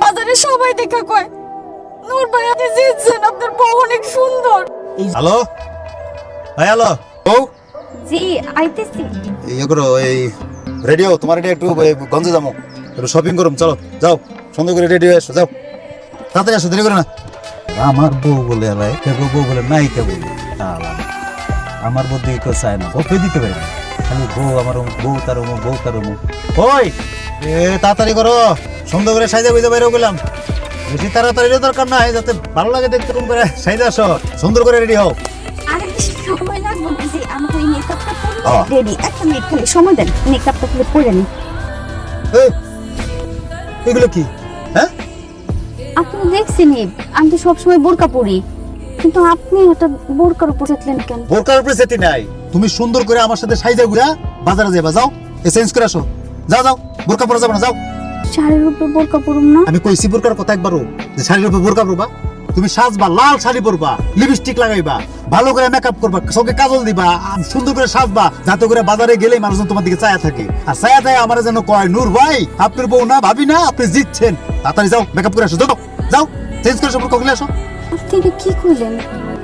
বাজারে সবাই দেখা কয় নূর ভাই আপনি জিতছেন, আপনার বউ অনেক সুন্দর। হ্যালো হ্যালো ও জি আইতেছি। ইয়ে করো এই রেডিও তোমার এটা একটু গঞ্জে যাবো একটু শপিং করুম, চলো যাও সুন্দর করে রেডি হয়ে এসো, যাও তাড়াতাড়ি আসো, দেরি করে না। আমার বউ বলে আলাই বউ বলে নায়িকা বলে আমার বউ দিকে কেউ চায় না, বউকে দিতে পারে না, খালি বউ আমার বউ তার অমুক বউ তার অমুক। ওই তাড়াতাড়ি করো, সুন্দর করে সাইজা বুঝে বাইরে গেলাম, বেশি তাড়াতাড়ি দরকার নাই, যাতে ভালো লাগে দেখতে কম করে সাইজা আসো, সুন্দর করে রেডি হও। আরে বেশি সময় লাগবে না, জি আমি তো এই মেকআপটা পরে রেডি। একটা মিনিট খালি সময় দেন, মেকআপটা খুলে পরে নিই। এই এগুলো কি? হ্যাঁ আপনি দেখছেনই আমি তো সবসময় বোরকা পরি, কিন্তু আপনি একটা বোরকার উপর চেতলেন কেন? বোরকার উপরে সেটি নাই, তুমি সুন্দর করে আমার সাথে সাইজা ঘুরা বাজারে যাবা, যাও চেঞ্জ করে আসো, যাও যাও, বোরকা পরে যাবো না, যাও। শাড়ির উপর বোরকা পরুম না? আমি কইছি বোরকার কথা একবারও যে শাড়ির উপর বোরকা পরবা? তুমি সাজবা, লাল শাড়ি পরবা, লিপস্টিক লাগাইবা, ভালো করে মেকআপ করবা, চোখে কাজল দিবা, আর সুন্দর করে সাজবা, যাতে করে বাজারে গেলেই মানুষজন তোমার দিকে চায়া থাকে, আর চায়া থাকে আমার যেন কয় নূর ভাই আপনার বউ না ভাবি না আপনি জিতছেন। তাড়াতাড়ি যাও মেকআপ করে আসো, যাও যাও চেঞ্জ করে সব বোরকা খুলে আসো। আপনি এটা কি কইলেন?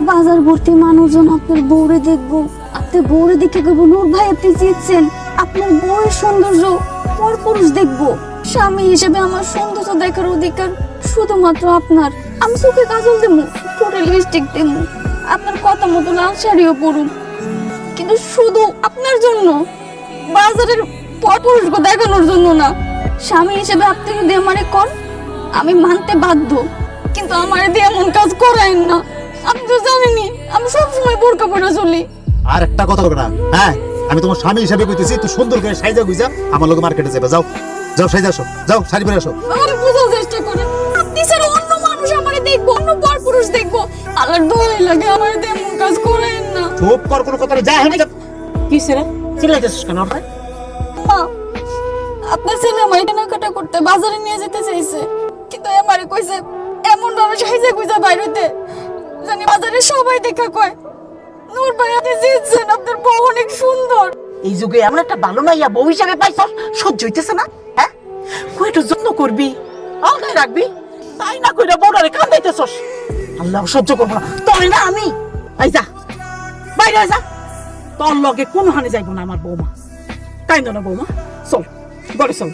বাজার ভর্তি মানুষজন আপনার বউরে দেখবো, আপনার বউরে দেখে কইবো নূর ভাই আপনি জিতছেন, আপনার বউয়ের সৌন্দর্য পরপুরুষ দেখবো। স্বামী হিসেবে আমার সৌন্দর্য দেখার অধিকার শুধুমাত্র আপনার। আমি চোখে কাজল দেবো, ঠোঁটে লিপস্টিক দেবো, আপনার কথা মতো লাল শাড়িও পরুম, কিন্তু শুধু আপনার জন্য, বাজারের পরপুরুষকে দেখানোর জন্য না। স্বামী হিসেবে আপনি যদি আমারে কর আমি মানতে বাধ্য, কিন্তু আমার দিয়ে এমন কাজ করায়েন না। আপনি তো জানেনই আমি সবসময় বোরকা পরে চলি। আর একটা কথা বলবে না, হ্যাঁ আমি তোমার স্বামী হিসাবে কইতেছি, তুই সুন্দর করে সাইজা গুইজা আমার লোক মার্কেটে যাবে, যাও যাও সাইজা আসো, যাও শাড়ি পরে আসো। আমারে বোঝার চেষ্টা করেন, আপনি ছাড়া অন্য মানুষ আমারে দেখবো, অন্য পরপুরুষ দেখবো, আল্লাহর দোহাই লাগে আমার দিয়ে এমন কাজ করায়েন না। চুপ কর, কোনো কথা যা হেনে যা। কি রে চিল্লাইতেছিস কেন? মা, আপনার ছেলে আমার কেনাকাটা করতে বাজারে নিয়ে যেতে চাইছে, কিন্তু আমারে কইছে এমন ভাবে সাইজা গুইজা বাইরেতে জানি বাজারে সবাই দেখা কয় নূর ভাই আপনি জিতছেন, আপনার বউ অনেক সুন্দর। এই যুগে এমন একটা ভালো মাইয়া বউ হিসাবে পাইছস, সহ্য হইতেছে না? হ্যাঁ কই একটু যত্ন করবি, আলগায় রাখবি, তাই না কইরা বউডারে কান্দাইতেছস। আল্লাহ সহ্য করবো না তোরে না আমি। এই যা বাইরে যা, তোর লগে কোনো হানে যাইব না আমার বৌমা। কাইন্দ না বৌমা, চল ঘরে চল।